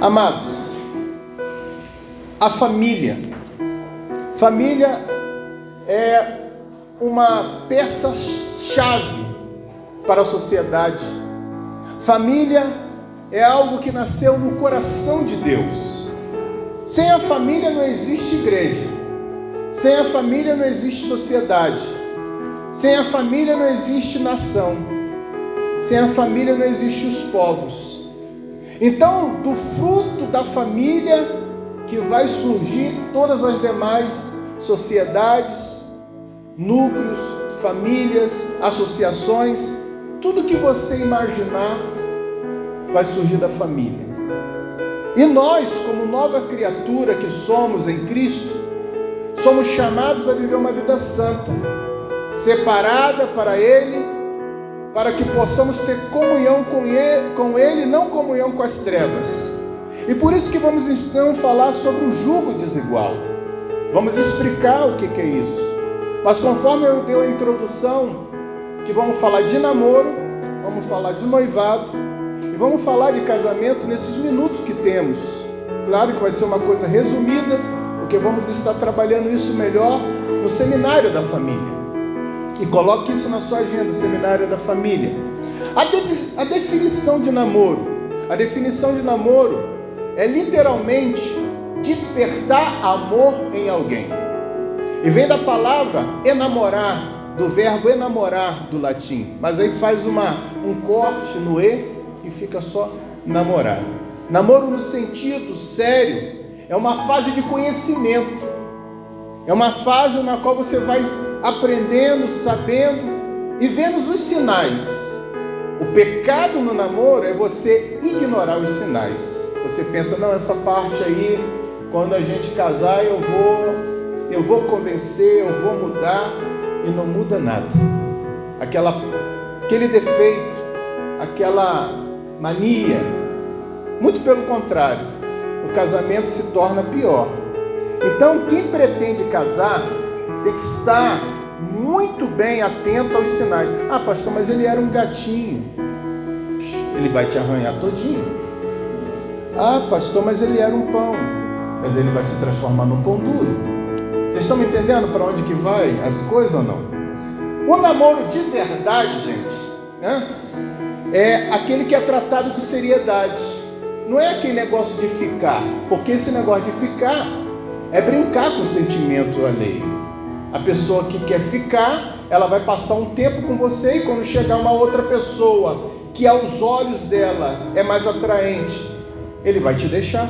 Amados, a família é uma peça-chave para a sociedade. Família é algo que nasceu no coração de Deus. Sem a família não existe igreja. Sem a família não existe sociedade. Sem a família não existe nação. Sem a família não existem os povos. Então, do fruto da família que vai surgir todas as demais sociedades, núcleos, famílias, associações, tudo que você imaginar vai surgir da família. E nós, como nova criatura que somos em Cristo, somos chamados a viver uma vida santa, separada para Ele, para que possamos ter comunhão com Ele, não comunhão com as trevas. E por isso que vamos então falar sobre o jugo desigual. Vamos explicar o que é isso. Mas conforme eu dei a introdução, que vamos falar de namoro, vamos falar de noivado e vamos falar de casamento nesses minutos que temos. Claro que vai ser uma coisa resumida, porque vamos estar trabalhando isso melhor no seminário da família. E coloque isso na sua agenda, seminário da família. A definição de namoro. A definição de namoro é literalmente despertar amor em alguém. E vem da palavra enamorar, do verbo enamorar do latim. Mas aí faz um corte no E e fica só namorar. Namoro no sentido sério é uma fase de conhecimento. É uma fase na qual você vai aprendendo, sabendo e vendo os sinais. O pecado no namoro é você ignorar os sinais. Você pensa, não, essa parte aí, quando a gente casar, eu vou convencer, eu vou mudar, e não muda nada. Aquele defeito, aquela mania, muito pelo contrário, o casamento se torna pior. Então, quem pretende casar tem que estar muito bem atento aos sinais. Ah, pastor, mas ele era um gatinho. Ele vai te arranhar todinho. Ah, pastor, mas ele era um pão. Mas ele vai se transformar num pão duro. Vocês estão me entendendo para onde que vai as coisas ou não? O namoro de verdade, gente, né, é aquele que é tratado com seriedade. Não é aquele negócio de ficar. Porque esse negócio de ficar é brincar com o sentimento alheio. A pessoa que quer ficar, ela vai passar um tempo com você, e quando chegar uma outra pessoa que aos olhos dela é mais atraente, ele vai te deixar.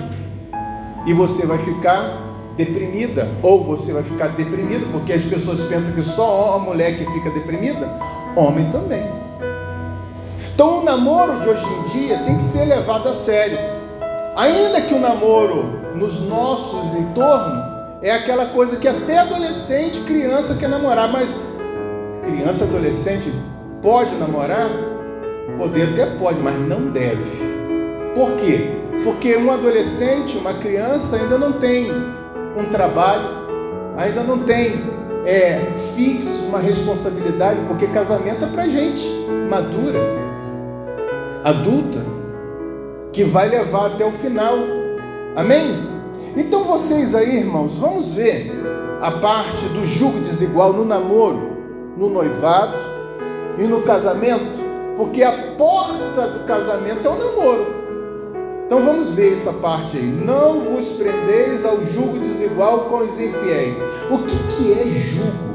E você vai ficar deprimida, ou você vai ficar deprimido, porque as pessoas pensam que só a mulher que fica deprimida, homem também. Então o namoro de hoje em dia tem que ser levado a sério. Ainda que o namoro nos nossos entornos é aquela coisa que até adolescente, criança quer namorar, mas criança, adolescente pode namorar? Poder até pode, mas não deve. Por quê? Porque um adolescente, uma criança ainda não tem um trabalho, ainda não tem fixo, uma responsabilidade, porque casamento é pra gente madura, adulta, que vai levar até o final. Amém? Então vocês aí, irmãos, vamos ver a parte do jugo desigual no namoro, no noivado e no casamento, porque a porta do casamento é o namoro. Então vamos ver essa parte aí. Não vos prendeis ao jugo desigual com os infiéis. O que é jugo?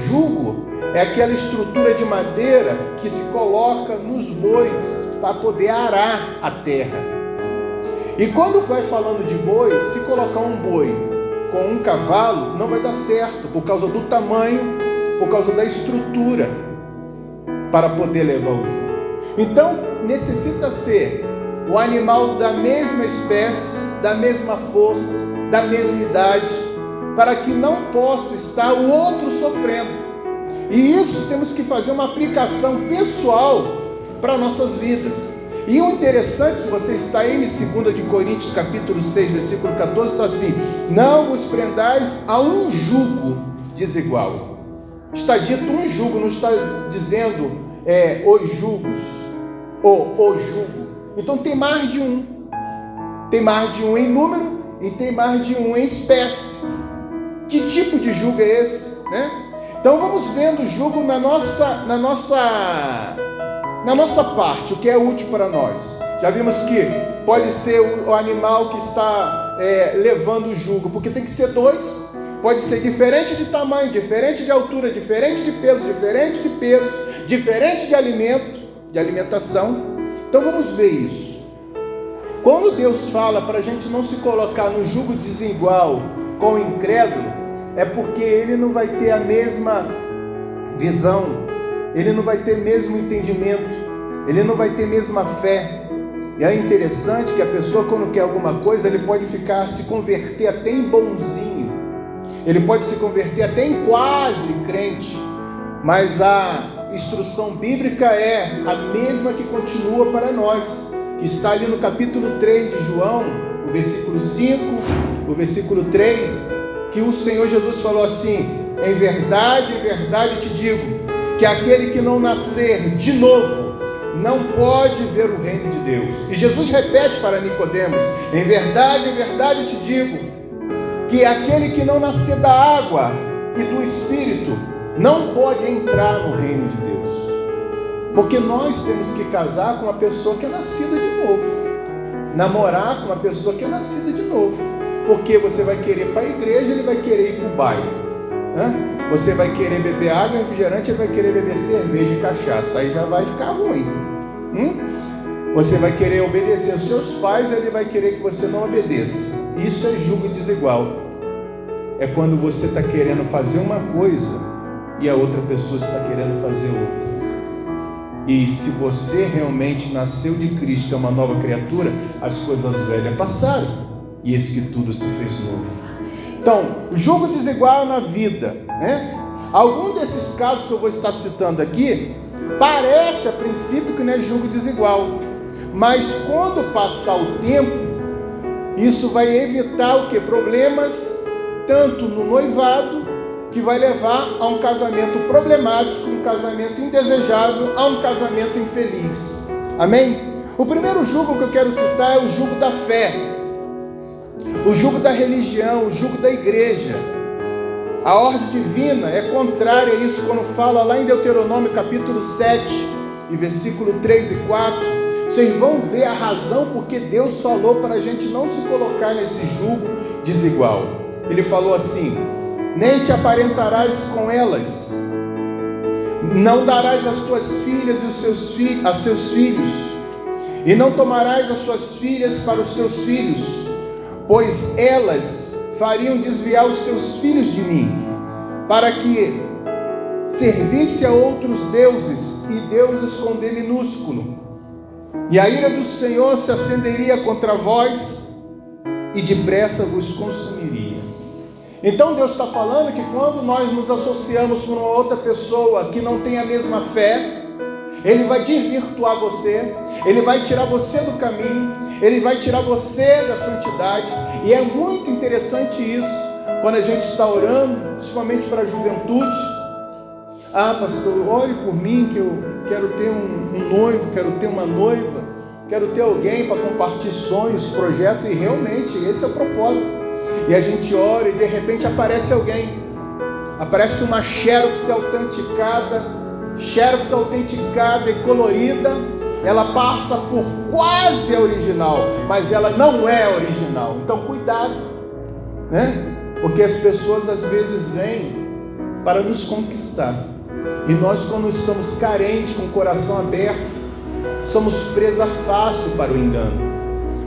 Jugo é aquela estrutura de madeira que se coloca nos bois para poder arar a terra. E quando vai falando de boi, se colocar um boi com um cavalo, não vai dar certo, por causa do tamanho, por causa da estrutura, para poder levar o jugo. Então, necessita ser o animal da mesma espécie, da mesma força, da mesma idade, para que não possa estar o outro sofrendo. E isso temos que fazer uma aplicação pessoal para nossas vidas. E o interessante, se você está aí em 2 de Coríntios, capítulo 6, versículo 14, está assim: não vos prendais a um jugo desigual. Está dito um jugo, não está dizendo os jugos, ou o jugo. Então tem mais de um. Tem mais de um em número e tem mais de um em espécie. Que tipo de jugo é esse, né? Então vamos vendo o jugo na nossa parte, o que é útil para nós. Já vimos que pode ser o animal que está levando o jugo, porque tem que ser dois. Pode ser diferente de tamanho, diferente de altura, diferente de peso, diferente de alimento, de alimentação. Então vamos ver isso. Quando Deus fala para a gente não se colocar no jugo desigual com o incrédulo, é porque ele não vai ter a mesma visão, ele não vai ter o mesmo entendimento, ele não vai ter a mesma fé. E é interessante que a pessoa, quando quer alguma coisa, ele pode se converter até em bonzinho, ele pode se converter até em quase crente, mas a instrução bíblica é a mesma que continua para nós, que está ali no capítulo 3 de João, o versículo 5, o versículo 3, que o Senhor Jesus falou assim: em verdade te digo, que aquele que não nascer de novo, não pode ver o reino de Deus. E Jesus repete para Nicodemos: em verdade te digo, que aquele que não nascer da água e do Espírito, não pode entrar no reino de Deus. Porque nós temos que casar com uma pessoa que é nascida de novo, namorar com uma pessoa que é nascida de novo, porque você vai querer ir para a igreja, ele vai querer ir para o baile, né? Você vai querer beber água e refrigerante, ele vai querer beber cerveja e cachaça, aí já vai ficar ruim. Você vai querer obedecer aos seus pais, ele vai querer que você não obedeça. Isso é jugo desigual. É quando você está querendo fazer uma coisa e a outra pessoa está querendo fazer outra. E se você realmente nasceu de Cristo, é uma nova criatura, as coisas velhas passaram, e eis que tudo se fez novo. Então, jugo desigual na vida, né? Algum desses casos que eu vou estar citando aqui, parece a princípio que não é jugo desigual, mas quando passar o tempo, isso vai evitar o quê? Problemas, tanto no noivado, que vai levar a um casamento problemático, um casamento indesejável, a um casamento infeliz. Amém? O primeiro jugo que eu quero citar é o jugo da fé, o jugo da religião, o jugo da igreja. A ordem divina é contrária a isso, quando fala lá em Deuteronômio capítulo 7, e versículo 3 e 4, vocês vão ver a razão porque Deus falou para a gente não se colocar nesse jugo desigual. Ele falou assim: nem te aparentarás com elas, não darás as tuas filhas e a seus filhos, e não tomarás as suas filhas para os teus filhos, pois elas fariam desviar os teus filhos de mim, para que servisse a outros deuses, e deuses com D minúsculo, e a ira do Senhor se acenderia contra vós, e depressa vos consumiria. Então Deus está falando que quando nós nos associamos com uma outra pessoa que não tem a mesma fé, Ele vai desvirtuar você, Ele vai tirar você do caminho, Ele vai tirar você da santidade. E é muito interessante isso, quando a gente está orando, principalmente para a juventude. Ah, pastor, ore por mim, que eu quero ter um noivo, quero ter uma noiva, quero ter alguém para compartilhar sonhos, projetos, e realmente esse é o propósito. E a gente ora e de repente aparece alguém, aparece uma xerox autenticada e colorida. Ela passa por quase a original, mas ela não é original. Então cuidado, né? Porque as pessoas às vezes vêm para nos conquistar, e nós, quando estamos carentes, com o coração aberto, somos presa fácil para o engano.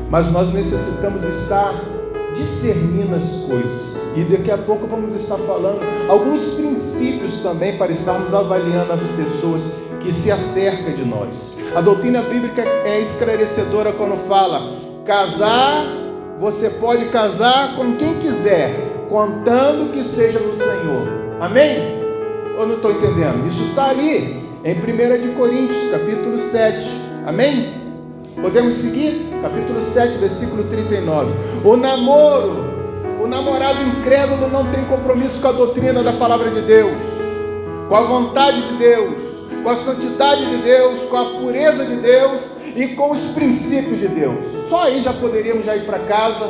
Mas nós necessitamos estar discernindo as coisas, e daqui a pouco vamos estar falando alguns princípios também para estarmos avaliando as pessoas que se acercam de nós. A doutrina bíblica é esclarecedora quando fala: casar, você pode casar com quem quiser, contando que seja no Senhor. Amém? Eu não estou entendendo. Isso está ali em 1 Coríntios capítulo 7. Amém? Podemos seguir? Capítulo 7, versículo 39. O namorado incrédulo não tem compromisso com a doutrina da palavra de Deus, com a vontade de Deus, com a santidade de Deus, com a pureza de Deus, e com os princípios de Deus. Só aí já poderíamos ir para casa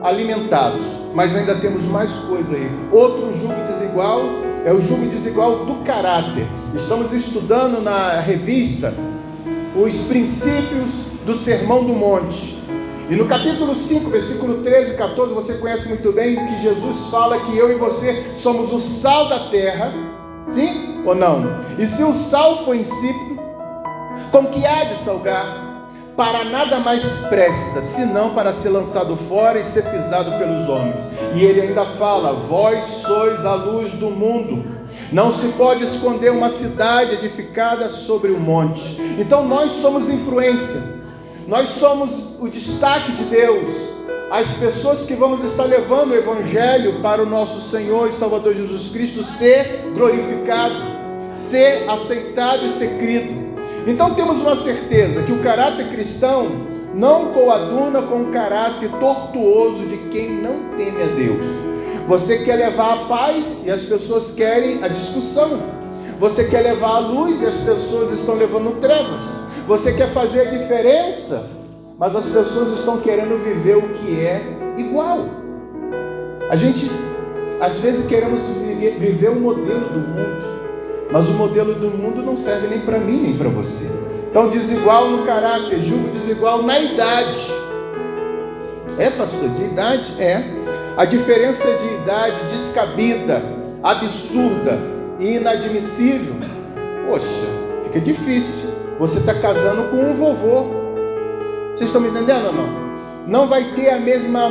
alimentados, mas ainda temos mais coisa aí. Outro jugo desigual é o jugo desigual do caráter. Estamos estudando na revista os princípios do Sermão do Monte. E no capítulo 5, versículo 13 e 14, você conhece muito bem que Jesus fala que eu e você somos o sal da terra. Sim ou não? E se o sal for insípido, com que há de salgar? Para nada mais presta, senão para ser lançado fora e ser pisado pelos homens. E ele ainda fala: vós sois a luz do mundo. Não se pode esconder uma cidade edificada sobre o monte. Então nós somos influência, nós somos o destaque de Deus, as pessoas que vamos estar levando o Evangelho para o nosso Senhor e Salvador Jesus Cristo ser glorificado, ser aceitado e ser crido. Então temos uma certeza que o caráter cristão não coaduna com o caráter tortuoso de quem não teme a Deus. Você quer levar a paz e as pessoas querem a discussão. Você quer levar a luz e as pessoas estão levando trevas. Você quer fazer a diferença, mas as pessoas estão querendo viver o que é igual. A gente, às vezes, queremos viver o modelo do mundo, mas o modelo do mundo não serve nem para mim, nem para você. Então, desigual no caráter, julgo desigual na idade. É, pastor, de idade? É. A diferença de idade descabida, absurda e inadmissível. Poxa, fica difícil. Você está casando com um vovô. Vocês estão me entendendo ou não? Não vai ter a mesma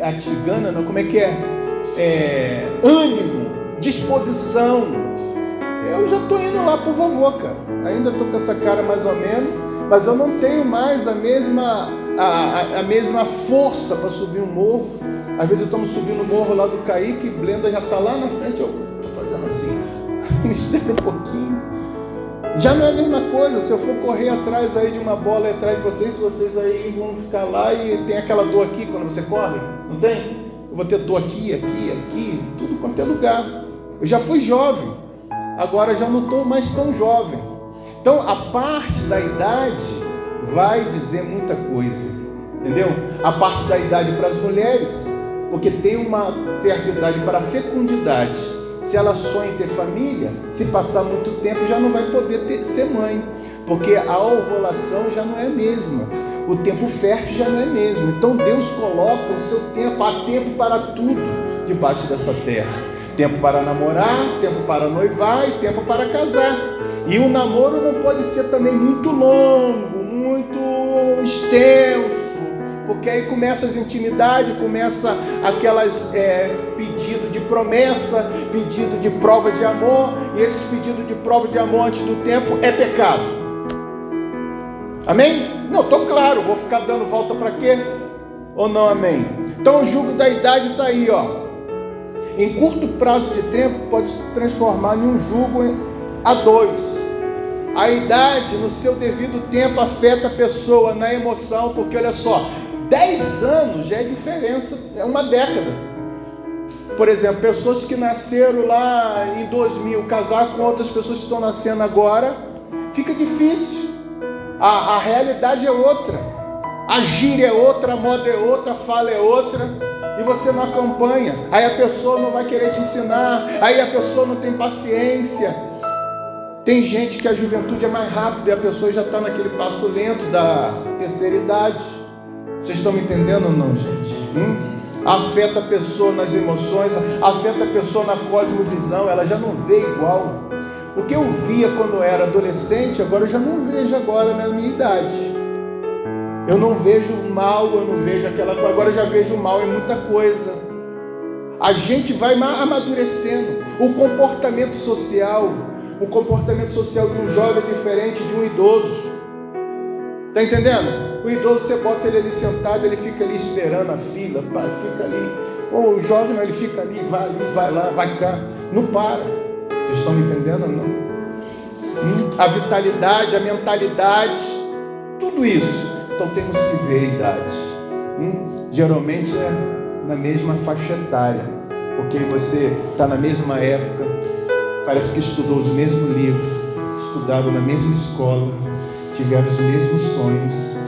a tigana, não, como é que é? Ânimo, disposição. Eu já estou indo lá pro vovô, cara. Ainda estou com essa cara mais ou menos, mas eu não tenho mais a mesma força para subir um morro. Às vezes estamos subindo o morro lá do Kaique, Blenda já está lá na frente, eu estou fazendo assim, me espera um pouquinho. Já não é a mesma coisa. Se eu for correr atrás aí de uma bola atrás de vocês aí vão ficar lá e tem aquela dor aqui quando você corre, não tem? Eu vou ter dor aqui, tudo quanto é lugar. Eu já fui jovem, agora já não estou mais tão jovem. Então a parte da idade vai dizer muita coisa, entendeu? A parte da idade para as mulheres, porque tem uma certa idade para a fecundidade. Se ela sonha em ter família, se passar muito tempo já não vai poder ser mãe, porque a ovulação já não é a mesma, o tempo fértil já não é mesmo. Então Deus coloca o seu tempo, há tempo para tudo debaixo dessa terra. Tempo para namorar, tempo para noivar e tempo para casar. E o namoro não pode ser também muito longo, muito extenso, porque aí começa as intimidades, começa aquelas pedido de promessa, pedido de prova de amor, e esses pedidos de prova de amor antes do tempo é pecado. Amém? Não, estou claro, vou ficar dando volta para quê? Ou não, amém? Então o jugo da idade está aí, ó. Em curto prazo de tempo pode se transformar em um jugo a dois. A idade, no seu devido tempo, afeta a pessoa na emoção, porque olha só, 10 anos já é diferença, é uma década. Por exemplo, pessoas que nasceram lá em 2000, casar com outras pessoas que estão nascendo agora, fica difícil. A realidade é outra, a gíria é outra, a moda é outra, a fala é outra, e você não acompanha. Aí a pessoa não vai querer te ensinar, aí a pessoa não tem paciência. Tem gente que a juventude é mais rápida e a pessoa já está naquele passo lento da terceira idade. Vocês estão me entendendo ou não, gente? Afeta a pessoa nas emoções, afeta a pessoa na cosmovisão, ela já não vê igual. O que eu via quando eu era adolescente, agora eu já não vejo agora na minha idade. Eu não vejo mal, eu não vejo aquela coisa, agora eu já vejo mal em muita coisa. A gente vai amadurecendo. O comportamento social de um jovem é diferente de um idoso. Está entendendo? O idoso, você bota ele ali sentado, ele fica ali esperando a fila, fica ali. Ou o jovem não, ele fica ali, vai lá, vai cá, não para. Vocês estão me entendendo ou não? A vitalidade, a mentalidade, tudo isso. Então temos que ver a idade. Geralmente é na mesma faixa etária, porque você está na mesma época, parece que estudou os mesmos livros, estudaram na mesma escola, tiveram os mesmos sonhos,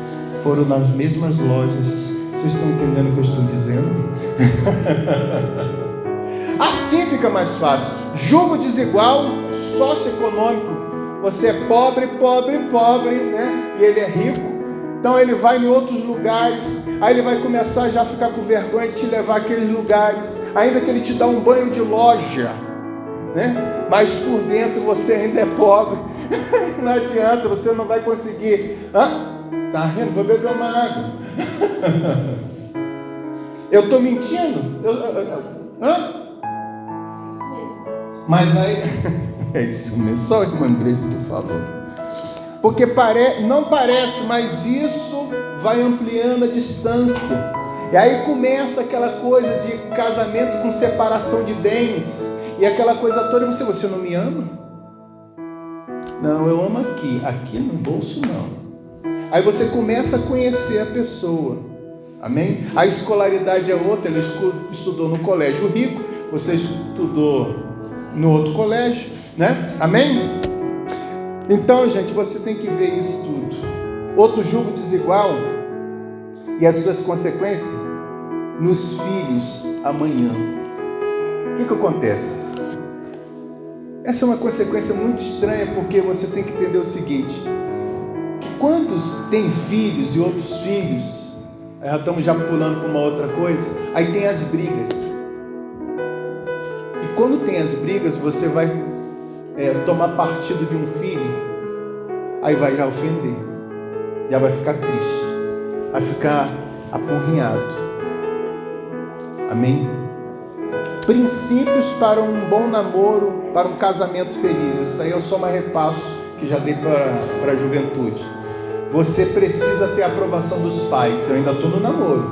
foram nas mesmas lojas. Vocês estão entendendo o que eu estou dizendo? Assim fica mais fácil. Julgo desigual, socioeconômico. Você é pobre, né? E ele é rico. Então ele vai em outros lugares. Aí ele vai começar já a ficar com vergonha de te levar àqueles lugares. Ainda que ele te dá um banho de loja, né? Mas por dentro você ainda é pobre. Não adianta, você não vai conseguir. Tá rindo? Vou beber uma água. Eu estou mentindo? Isso mesmo. Mas aí, é isso mesmo, só o irmão Andrés que falou. Porque não parece, mas isso vai ampliando a distância. E aí começa aquela coisa de casamento com separação de bens. E aquela coisa toda, você não me ama? Não, eu amo aqui no bolso não. Aí você começa a conhecer a pessoa. Amém? A escolaridade é outra. Ele estudou no colégio rico, você estudou no outro colégio, né? Amém? Então, gente, você tem que ver isso tudo. Outro julgo desigual e as suas consequências nos filhos amanhã. O que acontece? Essa é uma consequência muito estranha, porque você tem que entender o seguinte: que quando tem filhos e outros filhos, já estamos pulando para uma outra coisa, aí tem as brigas. E quando tem as brigas, você vai tomar partido de um filho, aí vai já ofender, já vai ficar triste, vai ficar apurrinhado. Amém? Princípios para um bom namoro, para um casamento feliz. Isso aí eu só mais repasso que já dei para a juventude. Você precisa ter a aprovação dos pais. Eu ainda estou no namoro,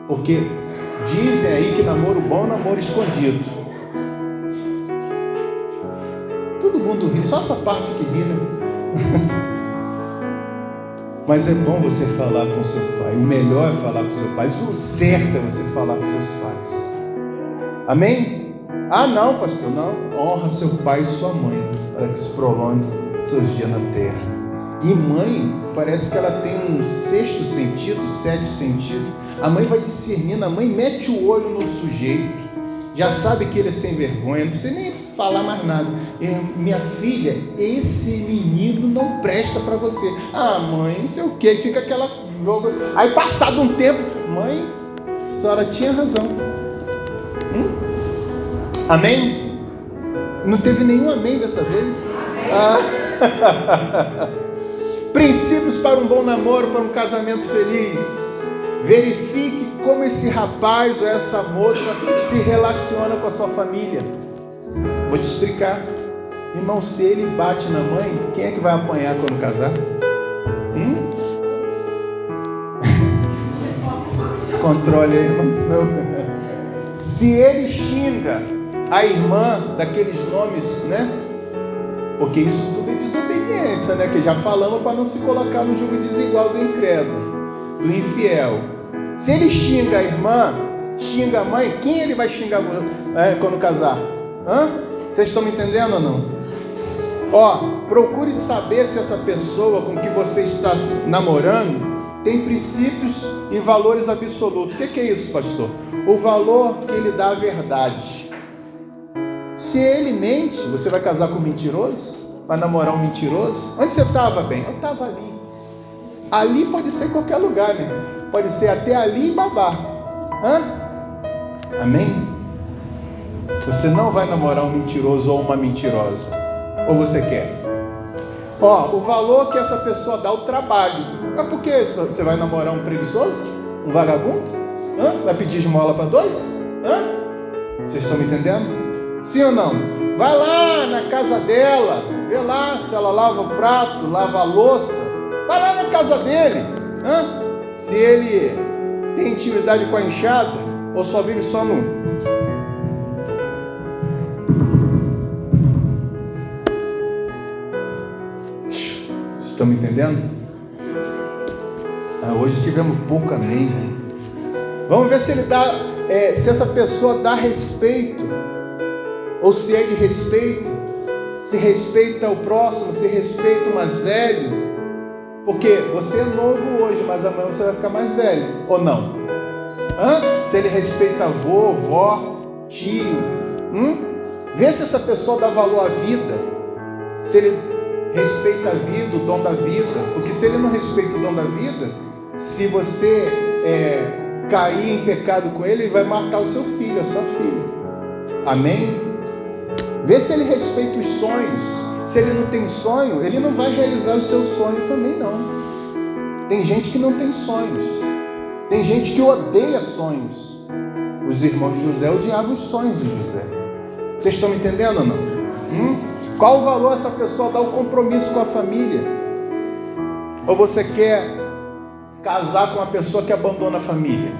porque dizem aí que namoro bom é namoro escondido. Todo mundo ri, só essa parte que ri, né? Mas é bom você falar com seu pai. O melhor é falar com seu pai. O certo é você falar com seus pais. Amém? Não, pastor, não. Honra seu pai e sua mãe, para que se prolongue seus dias na terra. E mãe, parece que ela tem um sexto sentido, sétimo sentido. A mãe vai discernindo, a mãe mete o olho no sujeito, já sabe que ele é sem vergonha, não precisa nem falar mais nada. Minha filha, esse menino não presta para você. Mãe, não sei o que, aí fica aquela jogo. Aí passado um tempo, mãe, a senhora tinha razão. Amém? Não teve nenhum amém dessa vez? Princípios para um bom namoro, para um casamento feliz. Verifique como esse rapaz ou essa moça se relaciona com a sua família. Vou te explicar. Irmão, se ele bate na mãe, quem é que vai apanhar quando casar? Se controle aí, irmão, senão... Se ele xinga a irmã daqueles nomes, né? Porque isso tudo é desobediência, né? Que já falamos para não se colocar no julgo desigual do incrédulo, do infiel. Se ele xinga a irmã, xinga a mãe, quem ele vai xingar quando casar? Vocês estão me entendendo ou não? Procure saber se essa pessoa com que você está namorando tem princípios e valores absolutos. O que é isso, pastor? O valor que ele dá à verdade. Se ele mente, você vai casar com um mentiroso? Vai namorar um mentiroso? Onde você estava, bem? Eu estava ali. Ali pode ser qualquer lugar, né? Pode ser até ali e Babá. Amém? Você não vai namorar um mentiroso ou uma mentirosa. Ou você quer? O valor que essa pessoa dá ao trabalho. Por que você vai namorar um preguiçoso? Um vagabundo? Vai pedir esmola para dois? Vocês estão me entendendo? Sim ou não? Vai lá na casa dela, vê lá se ela lava o prato, lava a louça. Vai lá na casa dele. Se ele tem intimidade com a enxada ou só vive só no... Estão me entendendo? Hoje tivemos pouco amém. Vamos ver se ele dá, se essa pessoa dá respeito, ou se é de respeito se respeita o próximo, se respeita o mais velho, porque você é novo hoje, mas amanhã você vai ficar mais velho, ou não? Se ele respeita avô, vó, tio, vê se essa pessoa dá valor à vida, se ele respeita a vida, o dom da vida, porque se ele não respeita o dom da vida, se você cair em pecado com ele, ele vai matar o seu filho, a sua filha. Amém? Vê se ele respeita os sonhos. Se ele não tem sonho, ele não vai realizar o seu sonho também não. Tem gente que não tem sonhos. Tem gente que odeia sonhos. Os irmãos de José odiavam os sonhos de José. Vocês estão me entendendo ou não? Qual o valor essa pessoa dá ao compromisso com a família? Ou você quer casar com uma pessoa que abandona a família?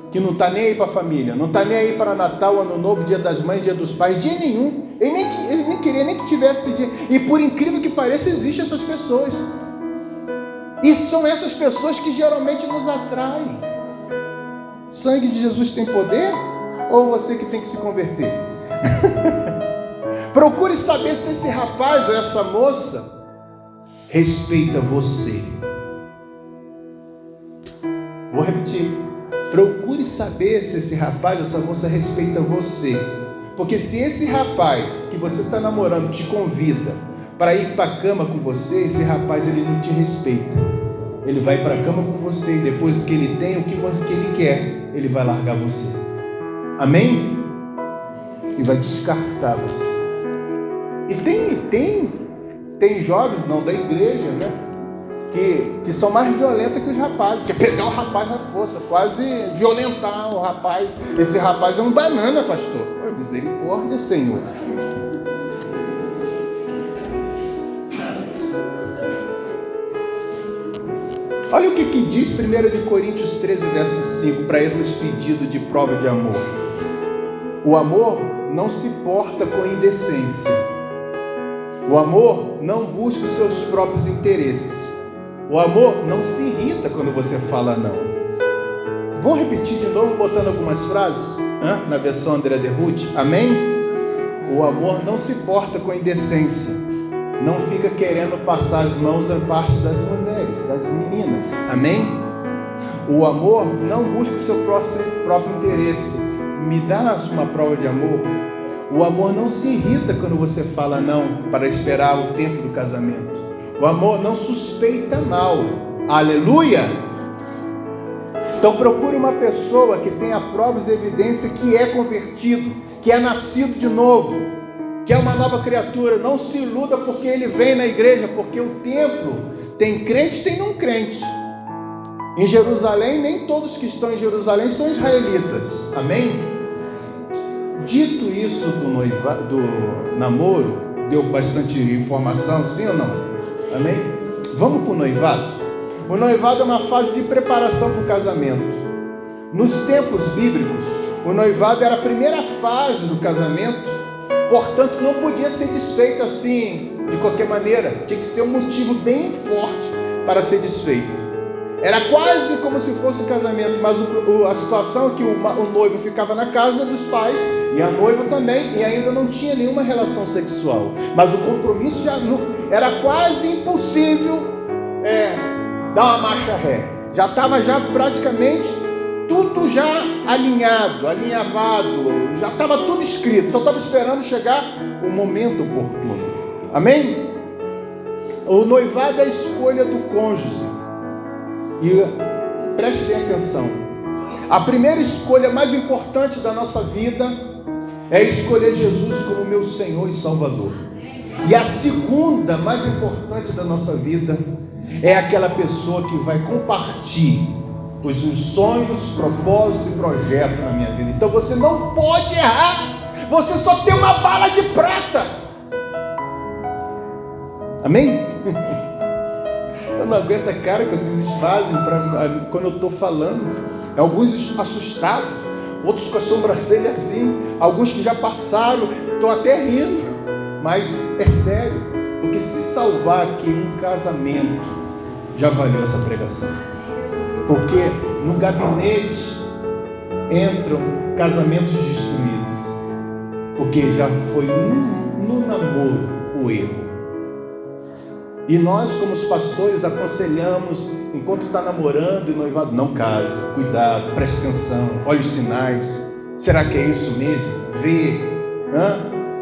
Que não está nem aí para a família, não está nem aí para Natal, Ano Novo, Dia das Mães, Dia dos Pais, dia nenhum. Ele nem queria nem que tivesse dia. E por incrível que pareça, existem essas pessoas. E são essas pessoas que geralmente nos atraem. Sangue de Jesus tem poder? Ou você que tem que se converter? Procure saber se esse rapaz ou essa moça respeita você. Vou repetir. Procure saber se esse rapaz, essa moça respeita você. Porque se esse rapaz que você está namorando te convida para ir para a cama com você, esse rapaz ele não te respeita. Ele vai para a cama com você e depois que ele tem o que ele quer, ele vai largar você. Amém? E vai descartar você. E tem jovens, não da igreja, né? Que são mais violentas que os rapazes, que é pegar o rapaz na força, quase violentar o rapaz. Esse rapaz é um banana, pastor. Oh, misericórdia, Senhor. Olha o que diz 1 Coríntios 13, verso 5, para esses pedidos de prova de amor. O amor não se porta com indecência. O amor não busca os seus próprios interesses. O amor não se irrita quando você fala não. Vou repetir de novo, botando algumas frases na versão André de Ruth. Amém? O amor não se porta com indecência. Não fica querendo passar as mãos em parte das mulheres, das meninas. Amém? O amor não busca o seu próprio interesse. Me dá uma prova de amor. O amor não se irrita quando você fala não para esperar o tempo do casamento. O amor não suspeita mal. Aleluia! Então procure uma pessoa que tenha provas e evidência que é convertido, que é nascido de novo, que é uma nova criatura. Não se iluda porque ele vem na igreja, porque o templo tem crente e tem não crente. Em Jerusalém, nem todos que estão em Jerusalém são israelitas. Amém? Dito isso do namoro, deu bastante informação, sim ou não? Amém? Vamos para o noivado? O noivado é uma fase de preparação para o casamento. Nos tempos bíblicos, o noivado era a primeira fase do casamento, portanto não podia ser desfeito assim, de qualquer maneira. Tinha que ser um motivo bem forte para ser desfeito. Era quase como se fosse casamento, mas a situação é que o noivo ficava na casa dos pais e a noiva também, e ainda não tinha nenhuma relação sexual. Mas o compromisso já era quase impossível dar uma marcha ré. Já estava praticamente tudo já alinhavado, já estava tudo escrito, só estava esperando chegar o momento oportuno. Amém? O noivado é a escolha do cônjuge. E preste bem atenção. A primeira escolha mais importante da nossa vida é escolher Jesus como meu Senhor e Salvador. E a segunda mais importante da nossa vida é aquela pessoa que vai compartilhar os sonhos, propósitos e projetos na minha vida. Então você não pode errar. Você só tem uma bala de prata. Amém? Eu não aguento a cara que vocês fazem quando eu estou falando. Alguns assustados, outros com a sobrancelha assim, alguns que já passaram, estão até rindo. Mas é sério, porque se salvar aqui um casamento, já valeu essa pregação. Porque no gabinete entram casamentos destruídos, porque já foi no namoro o erro. E nós, como os pastores, aconselhamos, enquanto está namorando e noivado, não case, cuidado, preste atenção, olhe os sinais. Será que é isso mesmo? Vê.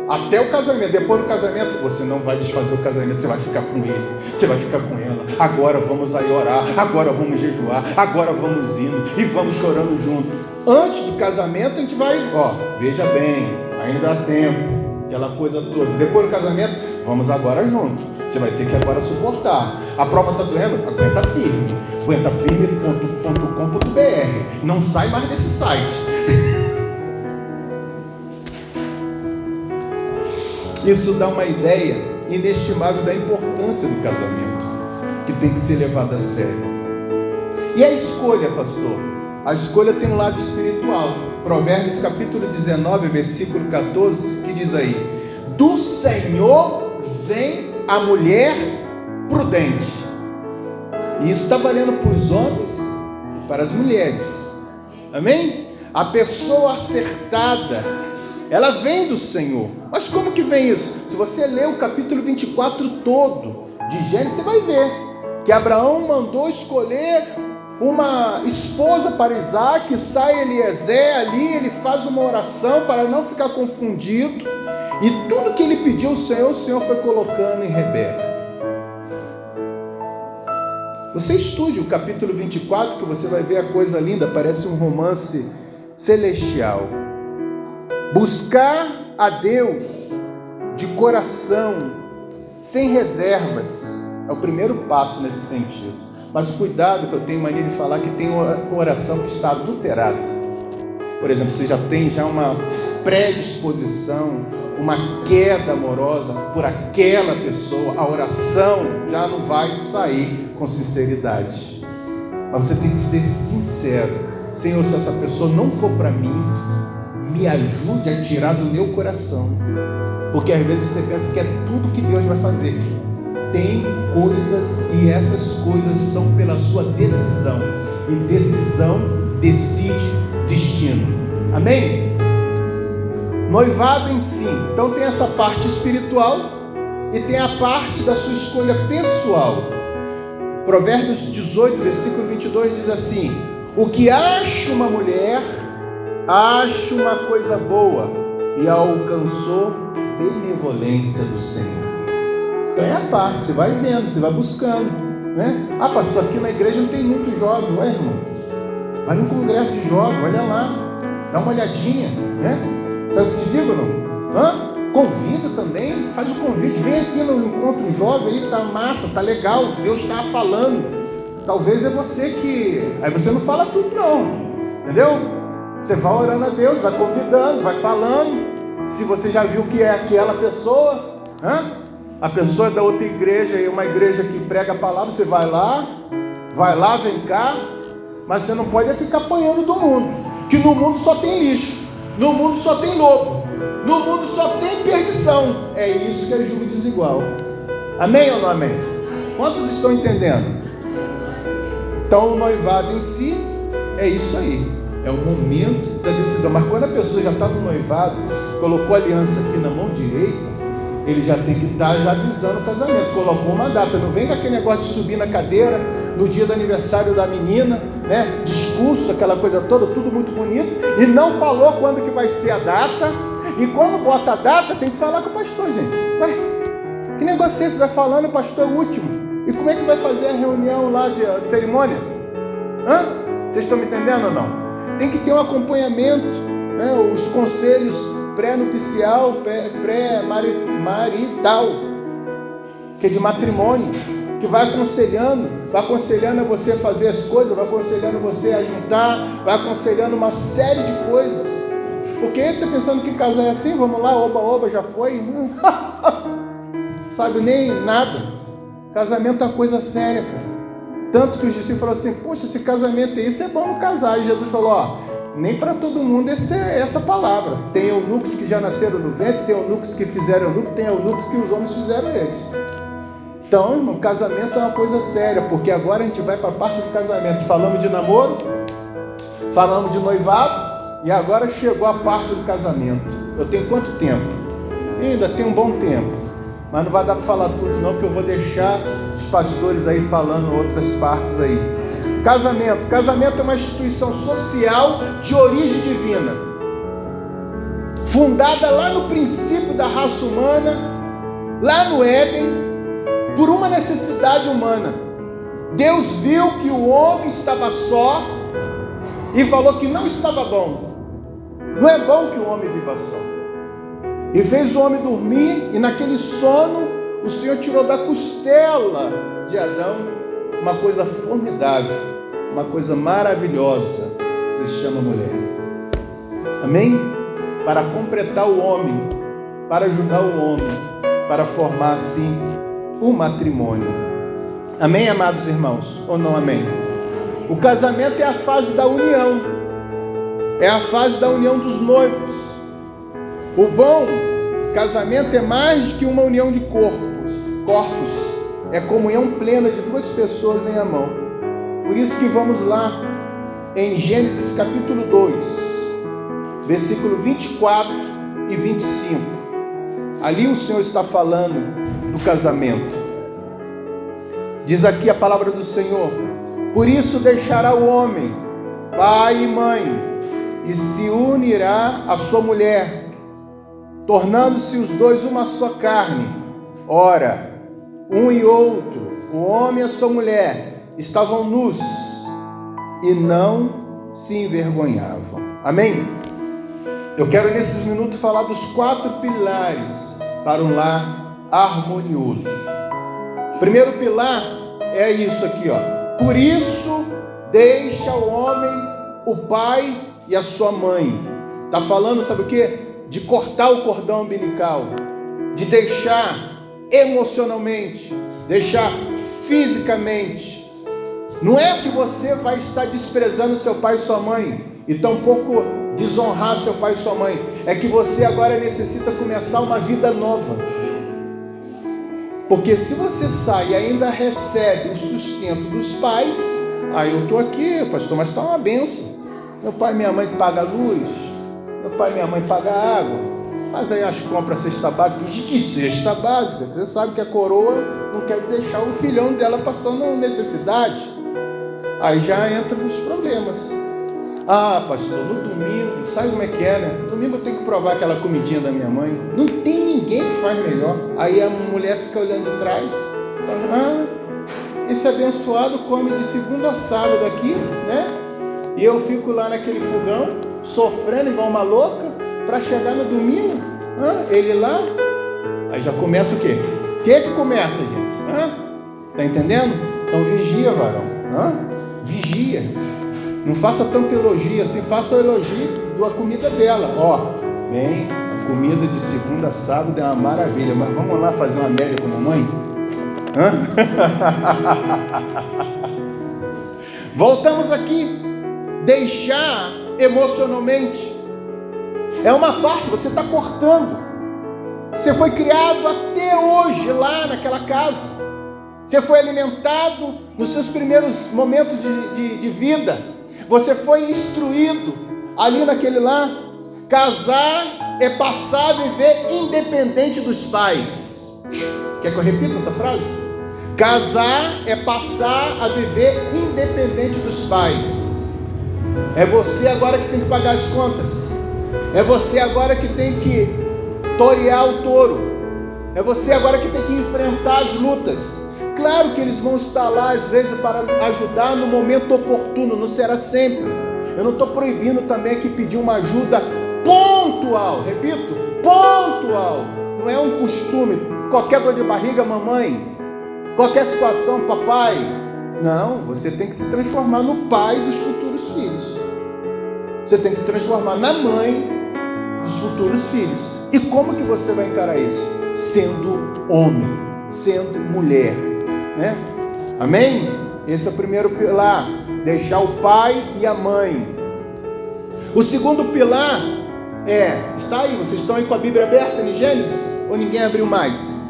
Até o casamento, depois do casamento, você não vai desfazer o casamento, você vai ficar com ele, você vai ficar com ela. Agora vamos aí orar, agora vamos jejuar, agora vamos indo e vamos chorando junto. Antes do casamento a gente vai, veja bem, ainda há tempo, aquela coisa toda. Depois do casamento, vamos agora juntos. Você vai ter que agora suportar. A prova está doendo? Aguenta firme. aguentafirme.com.br. Não sai mais desse site. Isso dá uma ideia inestimável da importância do casamento, que tem que ser levado a sério. E a escolha, pastor? A escolha tem um lado espiritual. Provérbios capítulo 19, versículo 14, que diz aí: do Senhor vem a mulher prudente. E isso está valendo para os homens e para as mulheres. Amém? A pessoa acertada, ela vem do Senhor. Mas como que vem isso? Se você ler o capítulo 24 todo de Gênesis, você vai ver que Abraão mandou escolher uma esposa para Isaac, sai Eliezer ali, ele faz uma oração para não ficar confundido, e tudo que ele pediu ao Senhor, o Senhor foi colocando em Rebeca. Você estude o capítulo 24, que você vai ver a coisa linda, parece um romance celestial. Buscar a Deus de coração, sem reservas, é o primeiro passo nesse sentido. Mas cuidado, que eu tenho mania de falar que tem oração que está adulterada. Por exemplo, você já tem uma predisposição, uma queda amorosa por aquela pessoa, a oração já não vai sair com sinceridade. Mas você tem que ser sincero. Senhor, se essa pessoa não for para mim, me ajude a tirar do meu coração. Porque às vezes você pensa que é tudo que Deus vai fazer. Tem coisas, e essas coisas são pela sua decisão. E decisão decide destino. Amém? Noivado em si. Então tem essa parte espiritual e tem a parte da sua escolha pessoal. Provérbios 18, versículo 22 diz assim: o que acha uma mulher, acha uma coisa boa e alcançou benevolência do Senhor. Então é a parte, você vai vendo, você vai buscando, né? Ah, pastor, aqui na igreja não tem muito jovem. Ué, irmão, vai num congresso de jovem, olha lá, dá uma olhadinha, né? Sabe o que eu te digo, não? Convida também, faz o convite, vem aqui no encontro jovem aí, tá massa, tá legal, Deus está falando. Talvez é você que... Aí você não fala tudo não, entendeu? Você vai orando a Deus, vai convidando, vai falando. Se você já viu que é aquela pessoa, a pessoa é da outra igreja, e uma igreja que prega a palavra, você vai lá, vem cá, mas você não pode ficar apanhando do mundo, que no mundo só tem lixo, no mundo só tem lobo, no mundo só tem perdição. É isso que é julgo desigual. Amém ou não amém? Quantos estão entendendo? Então o noivado em si é isso aí, é o momento da decisão. Mas quando a pessoa já está no noivado, colocou a aliança aqui na mão direita, ele já tem que estar já avisando o casamento, colocou uma data. Não vem com aquele negócio de subir na cadeira no dia do aniversário da menina, né? Discurso, aquela coisa toda, tudo muito bonito, e não falou quando que vai ser a data. E quando bota a data, tem que falar com o pastor, gente. Ué, que negócio é esse? Vai falando, o pastor é o último. E como é que vai fazer a reunião lá de cerimônia? Vocês estão me entendendo ou não? Tem que ter um acompanhamento, né? Os conselhos pré-nupcial, pré-marital, que é de matrimônio, que vai aconselhando a você a fazer as coisas, vai aconselhando você a juntar, vai aconselhando uma série de coisas. Porque está pensando que casar é assim? Vamos lá, oba, já foi. Sabe nem nada. Casamento é uma coisa séria, cara. Tanto que os discípulos falaram assim: poxa, esse casamento aí, isso é bom no casar. E Jesus falou: nem para todo mundo essa palavra. Tem eunucos que já nasceram no ventre, tem eunucos que fizeram eunuco, tem eunucos que os homens fizeram eles. Então, irmão, casamento é uma coisa séria, porque agora a gente vai para a parte do casamento. Falamos de namoro, falamos de noivado, e agora chegou a parte do casamento. Eu tenho quanto tempo? Ainda tem um bom tempo, mas não vai dar para falar tudo não, porque eu vou deixar os pastores aí falando outras partes aí. Casamento é uma instituição social de origem divina, fundada lá no princípio da raça humana, lá no Éden, por uma necessidade humana. Deus viu que o homem estava só e falou que não estava bom. Não é bom que o homem viva só. E fez o homem dormir, e naquele sono o Senhor tirou da costela de Adão uma coisa formidável, uma coisa maravilhosa, que se chama mulher. Amém? Para completar o homem, para ajudar o homem, para formar assim um matrimônio. Amém, amados irmãos? Ou não amém? O casamento é a fase da união, é a fase da união dos noivos. O bom casamento é mais do que uma união de corpos, é comunhão plena de duas pessoas em amor. Por isso que vamos lá em Gênesis capítulo 2, versículo 24 e 25. Ali o Senhor está falando do casamento. Diz aqui a palavra do Senhor: por isso deixará o homem pai e mãe, e se unirá à sua mulher, tornando-se os dois uma só carne. Ora, um e outro, o homem e a sua mulher, estavam nus e não se envergonhavam. Amém? Eu quero nesses minutos falar dos 4 pilares para um lar harmonioso. O primeiro pilar é isso aqui, ó. Por isso deixa o homem o pai e a sua mãe. Está falando, sabe o quê? De cortar o cordão umbilical, de deixar emocionalmente, deixar fisicamente. Não é que você vai estar desprezando seu pai e sua mãe, e tampouco desonrar seu pai e sua mãe. É que você agora necessita começar uma vida nova. Porque se você sai e ainda recebe o sustento dos pais, aí eu estou aqui, pastor, mas está uma benção. Meu pai e minha mãe pagam a luz, meu pai e minha mãe pagam a água, mas aí as compras cesta básica. De que cesta básica? Você sabe que a coroa não quer deixar o filhão dela passando necessidade. Aí já entra nos problemas. Ah, pastor, no domingo, sabe como é que é, né? Domingo eu tenho que provar aquela comidinha da minha mãe. Não tem ninguém que faz melhor. Aí a mulher fica olhando de trás, falando: esse abençoado come de segunda a sábado aqui, né? E eu fico lá naquele fogão, sofrendo igual uma louca, para chegar no domingo, ele lá. Aí já começa o quê? O que começa, gente? Tá entendendo? Então vigia, varão. Vigia. Não faça tanto elogio assim, faça elogio da comida dela. Bem, a comida de segunda a sábado é uma maravilha, mas vamos lá fazer uma média com a mamãe? Voltamos aqui. Deixar emocionalmente é uma parte, você está cortando. Você foi criado até hoje lá naquela casa, você foi alimentado nos seus primeiros momentos de vida, você foi instruído ali naquele lá. Casar é passar a viver independente dos pais. Quer que eu repita essa frase? Casar é passar a viver independente dos pais. É você agora que tem que pagar as contas. É você agora que tem que torear o touro. É você agora que tem que enfrentar as lutas. Claro que eles vão estar lá às vezes para ajudar no momento oportuno, não será sempre. Eu não estou proibindo também aqui pedir uma ajuda pontual. Repito, pontual. Não é um costume. Qualquer dor de barriga, mamãe. Qualquer situação, papai. Não, você tem que se transformar no pai dos futuros filhos. Você tem que se transformar na mãe dos futuros filhos. E como que você vai encarar isso? Sendo homem, sendo mulher, né? Amém? Esse é o primeiro pilar, deixar o pai e a mãe. O segundo pilar está aí, vocês estão aí com a Bíblia aberta em Gênesis? Ou ninguém abriu mais?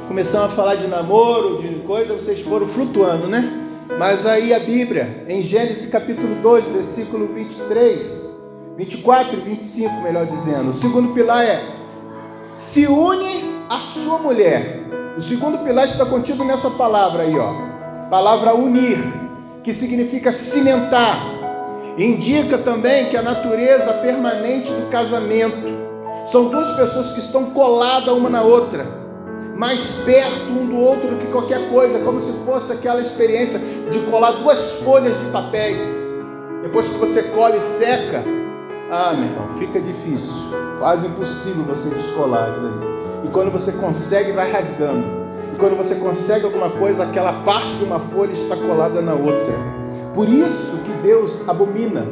Começamos a falar de namoro, de coisa, vocês foram flutuando, né? Mas aí a Bíblia, em Gênesis capítulo 2, versículo 23, 24 e 25, melhor dizendo. O segundo pilar é: se une à sua mulher. O segundo pilar está contido nessa palavra aí, ó. Palavra unir, que significa cimentar. Indica também que a natureza permanente do casamento. São duas pessoas que estão coladas uma na outra, mais perto um do outro do que qualquer coisa, como se fosse aquela experiência de colar duas folhas de papéis. Depois que você cola e seca, meu irmão, fica difícil, quase impossível você descolar aquilo ali. E quando você consegue, vai rasgando. E quando você consegue alguma coisa, aquela parte de uma folha está colada na outra. Por isso que Deus abomina,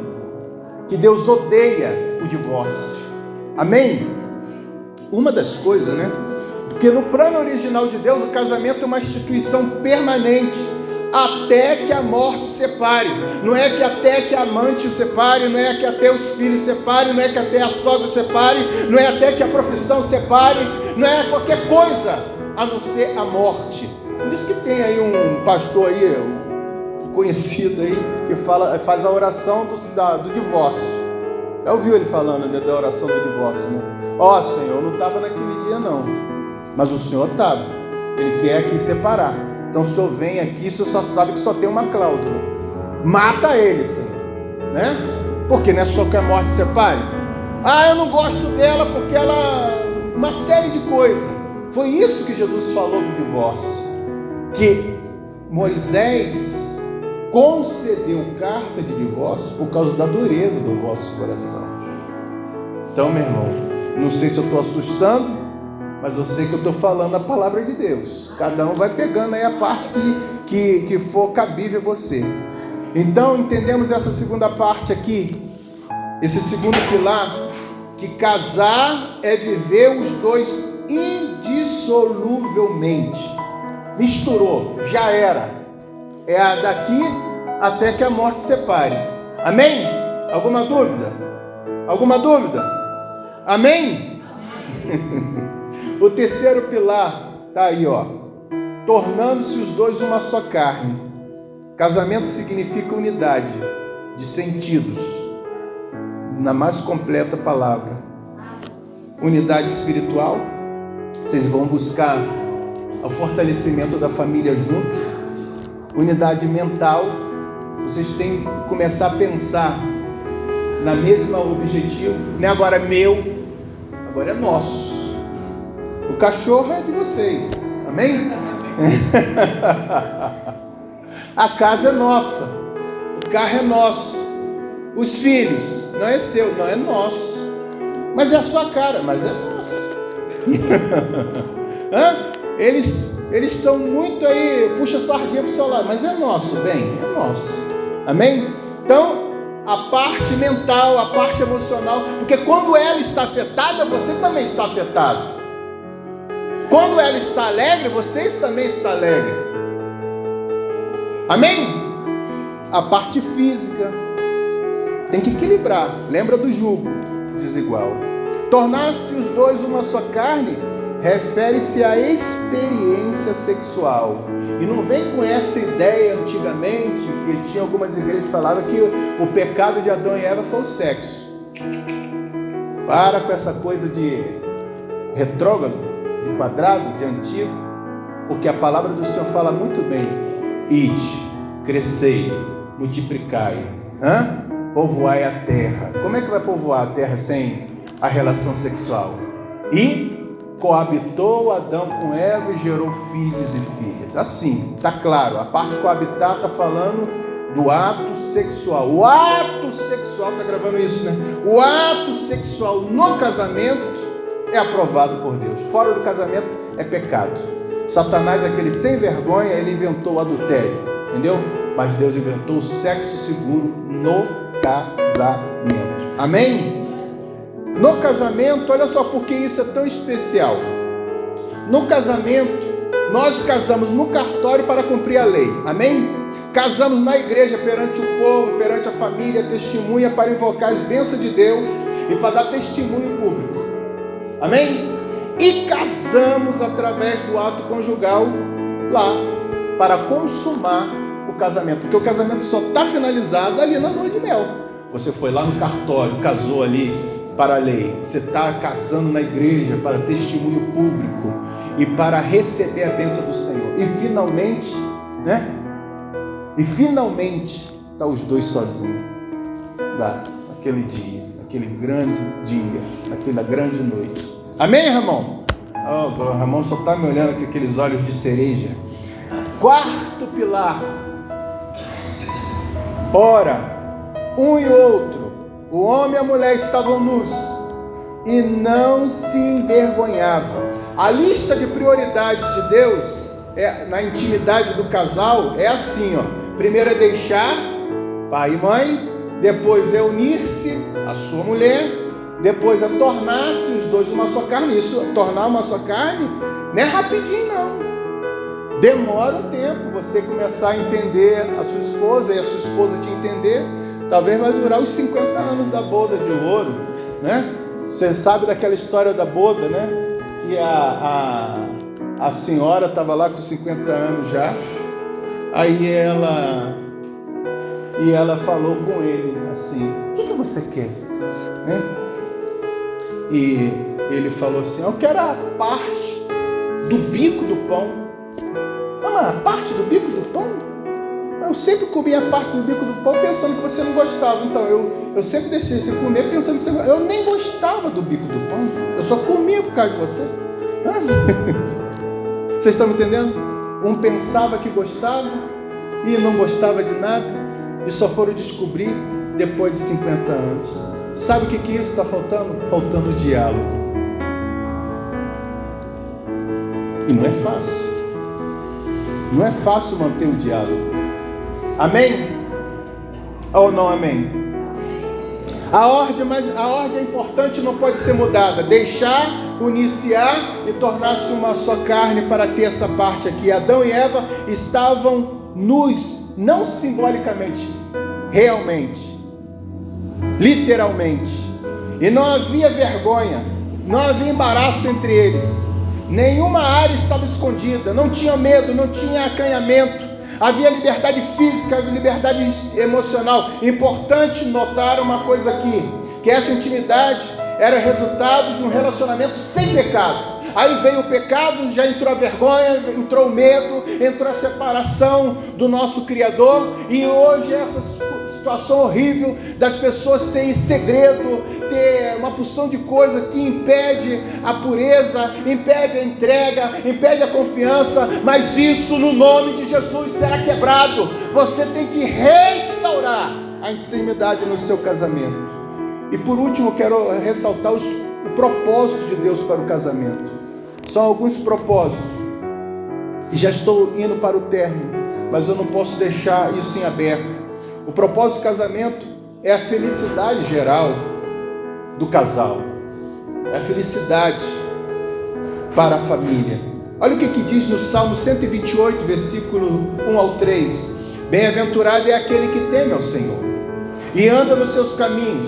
que Deus odeia o divórcio. Amém? Uma das coisas, né? Porque no plano original de Deus, o casamento é uma instituição permanente, até que a morte separe. Não é que até que a amante o separe, não é que até os filhos separem, não é que até a sogra separe, não é até que a profissão separe, não é qualquer coisa, a não ser a morte. Por isso que tem aí um pastor aí, um conhecido aí, que faz a oração do divórcio. Já ouviu ele falando da oração do divórcio, né? Ó, Senhor, eu não estava naquele dia não, mas o Senhor estava. Ele quer aqui separar. Então o Senhor vem aqui, o Senhor só sabe que só tem uma cláusula. Mata ele, Senhor, né? Porque não é só que a morte separe. Eu não gosto dela porque ela... Uma série de coisas. Foi isso que Jesus falou do divórcio. Que Moisés concedeu carta de divórcio por causa da dureza do vosso coração. Então, meu irmão, não sei se eu estou assustando, mas eu sei que eu estou falando a palavra de Deus. Cada um vai pegando aí a parte que for cabível a você. Então, entendemos essa segunda parte aqui, esse segundo pilar, que casar é viver os dois indissoluvelmente. Misturou, já era. É a daqui até que a morte separe. Amém? Alguma dúvida? Alguma dúvida? Amém? O terceiro pilar está aí, ó. Tornando-se os dois uma só carne. Casamento significa unidade de sentidos, na mais completa palavra. Unidade espiritual. Vocês vão buscar o fortalecimento da família juntos. Unidade mental. Vocês têm que começar a pensar na mesma objetivo. Não é agora meu, agora é nosso. O cachorro é de vocês. Amém? A casa é nossa. O carro é nosso. Os filhos, não é seu, não é nosso. Mas é a sua cara, mas é nosso. Eles são muito aí, puxa sardinha para o seu lado, mas é nosso, bem, é nosso. Amém? Então, a parte mental, a parte emocional, porque quando ela está afetada, você também está afetado. Quando ela está alegre, vocês também estão alegres. Amém? A parte física tem que equilibrar. Lembra do jugo desigual. Tornar-se os dois uma só carne refere-se à experiência sexual. E não vem com essa ideia antigamente, que tinha algumas igrejas que falavam que o pecado de Adão e Eva foi o sexo. Para com essa coisa de retrógrado, de quadrado, de antigo, porque a palavra do Senhor fala muito bem. Ide, crescei, multiplicai, povoai a terra. Como é que vai povoar a terra sem a relação sexual? E coabitou Adão com Eva e gerou filhos e filhas. Assim, está claro, a parte coabitar está falando do ato sexual. O ato sexual, está gravando isso, né? O ato sexual no casamento é aprovado por Deus. Fora do casamento é pecado. Satanás, aquele sem vergonha, ele inventou o adultério, entendeu? Mas Deus inventou o sexo seguro no casamento. Amém? No casamento, olha só porque isso é tão especial. No casamento, nós casamos no cartório para cumprir a lei. Amém? Casamos na igreja perante o povo, perante a família, testemunha para invocar as bênçãos de Deus e para dar testemunho público. Amém? E casamos através do ato conjugal lá, para consumar o casamento. Porque o casamento só está finalizado ali na lua de mel. Você foi lá no cartório, casou ali, para a lei, você está casando na igreja para testemunho público e para receber a bênção do Senhor. E finalmente, né? E finalmente está os dois sozinhos lá, naquele dia, naquele grande dia, naquela grande noite. Amém, Ramon? Oh, o Ramon só está me olhando com aqueles olhos de cereja. Quarto pilar. Ora, um e outro, o homem e a mulher estavam nus e não se envergonhavam. A lista de prioridades de Deus na intimidade do casal é assim, ó. Primeiro é deixar pai e mãe, depois é unir-se a sua mulher, depois é tornar-se os dois uma só carne. Isso, tornar uma só carne, não é rapidinho não. Demora um tempo você começar a entender a sua esposa e a sua esposa te entender. Talvez vai durar os 50 anos da boda de ouro, né? Você sabe daquela história da boda, né? Que a senhora estava lá com 50 anos já. Aí ela falou com ele assim: o que você quer? Né? E ele falou assim: eu quero a parte do bico do pão. A parte do bico do pão? Eu sempre comi a parte do bico do pão pensando que você não gostava. Então eu sempre deixei você comer pensando que você gostava. Eu nem gostava do bico do pão. Eu só comia por causa de você. Vocês estão me entendendo? Um pensava que gostava e não gostava de nada e só foram descobrir depois de 50 anos. Sabe o que isso está faltando? Faltando diálogo. E não é fácil. Não é fácil manter o diálogo. Amém? Ou não amém? A ordem é importante, não pode ser mudada. Deixar, uniciar e tornar-se uma só carne para ter essa parte aqui. Adão e Eva estavam nus, não simbolicamente, realmente, literalmente. E não havia vergonha, não havia embaraço entre eles. Nenhuma área estava escondida, não tinha medo, não tinha acanhamento, havia liberdade física, liberdade emocional. Importante notar uma coisa aqui, que essa intimidade era resultado de um relacionamento sem pecado. Aí veio o pecado, já entrou a vergonha, entrou o medo, entrou a separação do nosso Criador, e hoje essa situação horrível das pessoas terem segredo, ter uma porção de coisa que impede a pureza, impede a entrega, impede a confiança, mas isso no nome de Jesus será quebrado. Você tem que restaurar a intimidade no seu casamento. E por último, quero ressaltar o propósito de Deus para o casamento. São alguns propósitos, e já estou indo para o término, mas eu não posso deixar isso em aberto. O propósito do casamento é a felicidade geral do casal, é a felicidade para a família. Olha o que diz no Salmo 128, versículo 1 ao 3. Bem-aventurado é aquele que teme ao Senhor e anda nos seus caminhos,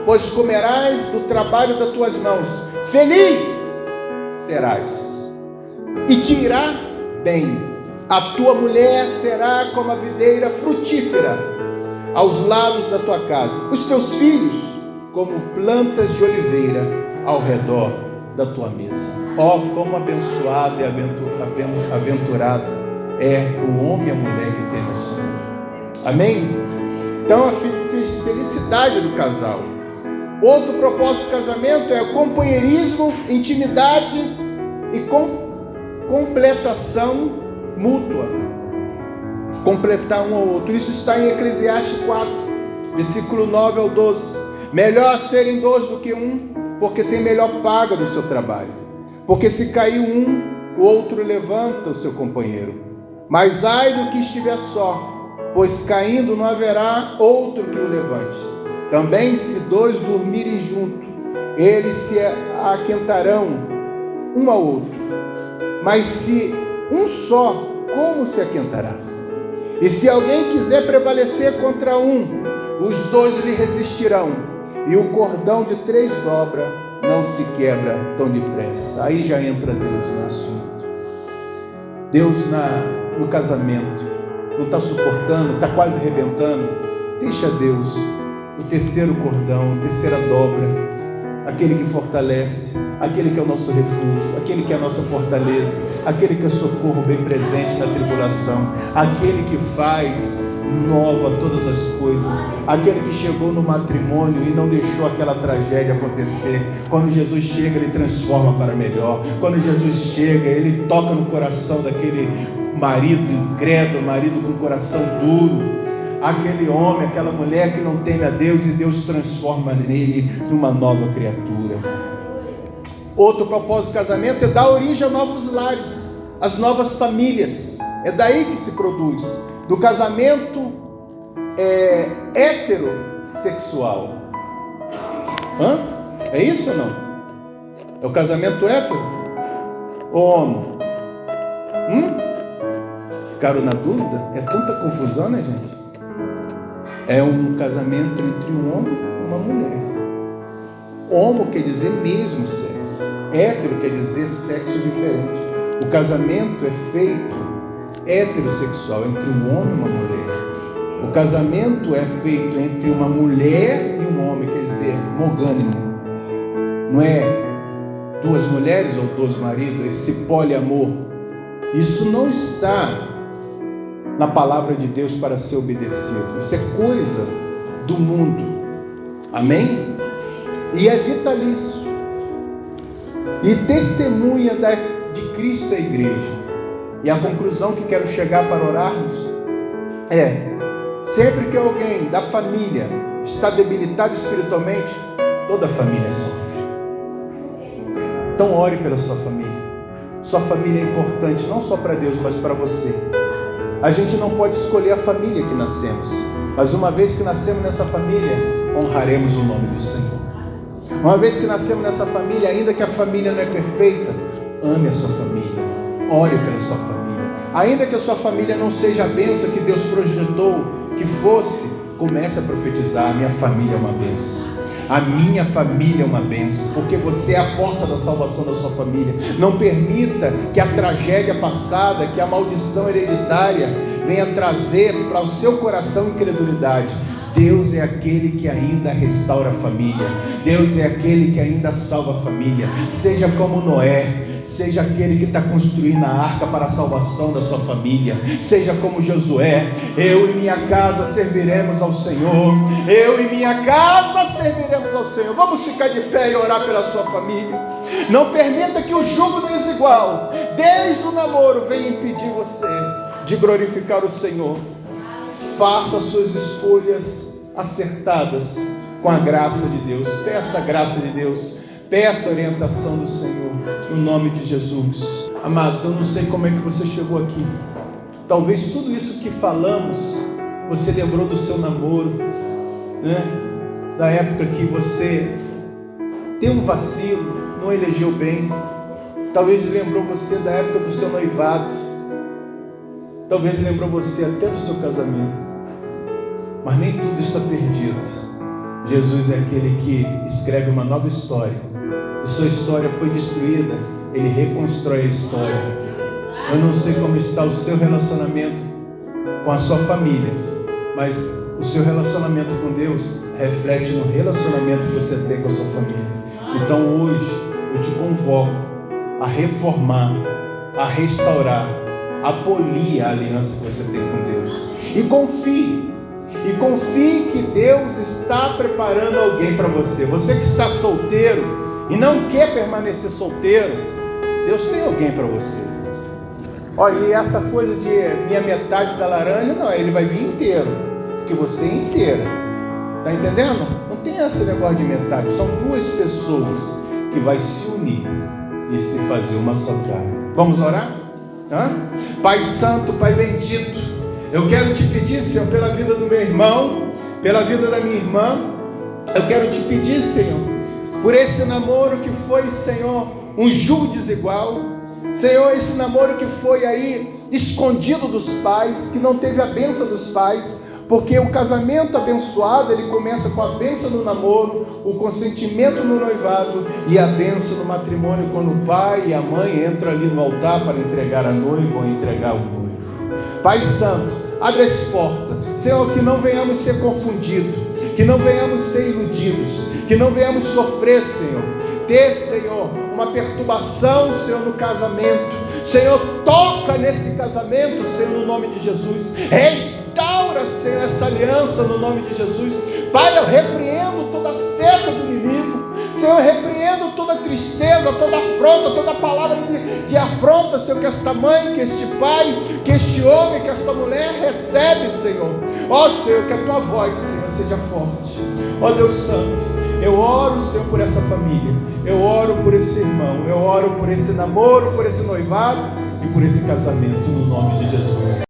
pois comerás do trabalho das tuas mãos. Feliz serás, e te irá bem. A tua mulher será como a videira frutífera aos lados da tua casa, os teus filhos como plantas de oliveira ao redor da tua mesa. Ó, como abençoado e aventurado é o homem e a mulher que tem o Senhor. Amém? Então a felicidade do casal. Outro propósito do casamento é o companheirismo, intimidade e completação mútua. Completar um ao outro. Isso está em Eclesiastes 4, versículo 9 ao 12. Melhor serem dois do que um, porque tem melhor paga do seu trabalho. Porque se cair um, o outro levanta o seu companheiro. Mas ai do que estiver só, pois caindo não haverá outro que o levante. Também se dois dormirem juntos, eles se aquentarão um ao outro. Mas se um só, como se aquentará? E se alguém quiser prevalecer contra um, os dois lhe resistirão. E o cordão de 3 dobras não se quebra tão depressa. Aí já entra Deus no assunto. Deus no casamento não está suportando, está quase arrebentando. Deixa Deus o terceiro cordão, a terceira dobra. aquele que fortalece, aquele que é o nosso refúgio, aquele que é a nossa fortaleza, aquele que é socorro bem presente na tribulação, aquele que faz nova todas as coisas, aquele que chegou no matrimônio e não deixou aquela tragédia acontecer. Quando Jesus chega, ele transforma para melhor. Quando Jesus chega, ele toca no coração daquele marido incrédulo, marido com coração duro, aquele homem, aquela mulher que não teme a Deus, e Deus transforma nele numa nova criatura. Outro propósito do casamento é dar origem a novos lares, as novas famílias. É daí que se produz, do casamento heterossexual. É isso ou não? É o casamento hétero ou homo? Ficaram na dúvida? É tanta confusão, né, gente? É um casamento entre um homem e uma mulher. Homo quer dizer mesmo sexo. Hétero quer dizer sexo diferente. O casamento é feito heterossexual, entre um homem e uma mulher. O casamento é feito entre uma mulher e um homem, quer dizer, monogâmico. Não é duas mulheres ou dois maridos, esse poliamor. Isso não está na palavra de Deus para ser obedecido. Isso é coisa do mundo. Amém? E é vitalício. E testemunha de Cristo à igreja. E a conclusão que quero chegar para orarmos é: sempre que alguém da família está debilitado espiritualmente, toda a família sofre. Então ore pela sua família. Sua família é importante não só para Deus, mas para você. A gente não pode escolher a família que nascemos, mas uma vez que nascemos nessa família, honraremos o nome do Senhor. Uma vez que nascemos nessa família, ainda que a família não é perfeita, ame a sua família, ore pela sua família. Ainda que a sua família não seja a bênção que Deus projetou que fosse, comece a profetizar: minha família é uma bênção. A minha família é uma bênção, porque você é a porta da salvação da sua família. Não permita que a tragédia passada, que a maldição hereditária venha trazer para o seu coração incredulidade. Deus é aquele que ainda restaura a família. Deus é aquele que ainda salva a família. Seja como Noé. Seja aquele que está construindo a arca para a salvação da sua família. Seja como Josué: eu e minha casa serviremos ao Senhor. Eu e minha casa serviremos ao Senhor. Vamos ficar de pé e orar pela sua família. Não permita que o jugo desigual, desde o namoro, venha impedir você de glorificar o Senhor. Faça suas escolhas acertadas com a graça de Deus. Peça a graça de Deus. Peça a orientação do Senhor, no nome de Jesus. Amados, eu não sei como é que você chegou aqui. Talvez tudo isso que falamos, você lembrou do seu namoro, né? Da época que você teve um vacilo, não elegeu bem. Talvez lembrou você da época do seu noivado. Talvez lembrou você até do seu casamento. Mas nem tudo está perdido. Jesus é aquele que escreve uma nova história. E sua história foi destruída, Ele reconstrói a história. Eu não sei como está o seu relacionamento com a sua família, mas o seu relacionamento com Deus reflete no relacionamento que você tem com a sua família. Então hoje eu te convoco a reformar, a restaurar, a polir a aliança que você tem com Deus. E confie que Deus está preparando alguém para você. Você que está solteiro e não quer permanecer solteiro, Deus tem alguém para você. Olha, e essa coisa de minha metade da laranja, não, Ele vai vir inteiro, que você é inteira. Está entendendo? Não tem esse negócio de metade. São duas pessoas que vai se unir e se fazer uma só carne. Vamos orar? Pai Santo, Pai bendito, eu quero te pedir, Senhor, pela vida do meu irmão, pela vida da minha irmã. Eu quero te pedir, Senhor, por esse namoro que foi, Senhor, um jugo desigual. Senhor, esse namoro que foi aí escondido dos pais, que não teve a bênção dos pais, porque o casamento abençoado, ele começa com a bênção no namoro, o consentimento no noivado e a bênção no matrimônio, quando o pai e a mãe entram ali no altar para entregar a noiva ou entregar o noivo. Pai Santo, abre as portas. Senhor, que não venhamos ser confundidos, que não venhamos ser iludidos, que não venhamos sofrer, Senhor. Ter, Senhor, uma perturbação, Senhor, no casamento. Senhor, toca nesse casamento, Senhor, no nome de Jesus. Restaura, Senhor, essa aliança no nome de Jesus. Pai, eu repreendo toda a seta do inimigo. Senhor, eu repreendo toda tristeza, toda afronta, toda palavra de afronta, Senhor, que esta mãe, que este pai, que este homem, que esta mulher recebe, Senhor. Ó Senhor, que a tua voz, Senhor, seja forte. Ó Deus Santo, eu oro, Senhor, por essa família, eu oro por esse irmão, eu oro por esse namoro, por esse noivado e por esse casamento, no nome de Jesus.